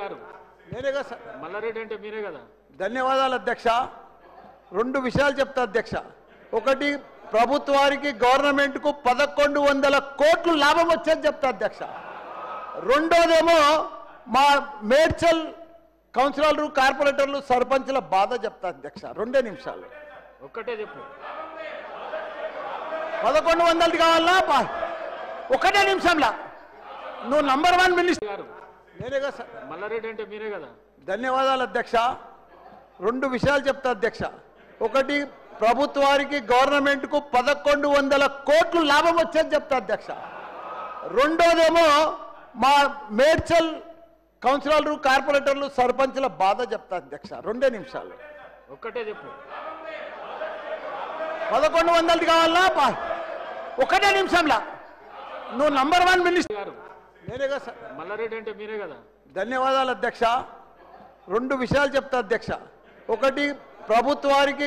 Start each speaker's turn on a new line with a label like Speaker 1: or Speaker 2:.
Speaker 1: గారు
Speaker 2: నేనేగా సార్.
Speaker 1: మల్లారెడ్డి అంటే మీరే కదా.
Speaker 2: ధన్యవాదాలు అధ్యక్ష. రెండు విషయాలు చెప్తా అధ్యక్ష. ఒకటి, ప్రభుత్వానికి గవర్నమెంట్కు 1100 కోట్లు లాభం వచ్చేది చెప్తా అధ్యక్ష. రెండోదేమో మా మేడ్చల్ కౌన్సిలర్లు, కార్పొరేటర్లు, సర్పంచ్ల బాధ చెప్తా అధ్యక్ష. 2 నిమిషాలు.
Speaker 1: ఒక్కటే చెప్పు.
Speaker 2: 1100 కావాలా? 1 నిమిషంలా. నువ్వు నంబర్ 1 మినిస్టర్
Speaker 1: గారు
Speaker 2: నేనేగా సార్.
Speaker 1: మల్లారెడ్డి అంటే మీరే కదా.
Speaker 2: ధన్యవాదాలు అధ్యక్ష. రెండు విషయాలు చెప్తా అధ్యక్ష. ఒకటి, ప్రభుత్వానికి గవర్నమెంట్కు 1100 కోట్లు లాభం వచ్చేది చెప్తా అధ్యక్ష. రెండోదేమో మా మేడ్చల్ కౌన్సిలర్లు, కార్పొరేటర్లు, సర్పంచ్ల బాధ చెప్తా అధ్యక్ష. 2 నిమిషాలు.
Speaker 1: ఒక్కటే చెప్పు.
Speaker 2: 1100 కావాలా? 1 నిమిషంలా. నువ్వు నంబర్ 1 మినిస్టర్
Speaker 1: గారు
Speaker 2: నేనేగా సార్.
Speaker 1: మల్లారెడ్డి అంటే మీరే కదా.
Speaker 2: ధన్యవాదాలు అధ్యక్ష. రెండు విషయాలు చెప్తా అధ్యక్ష. ఒకటి, ప్రభుత్వానికి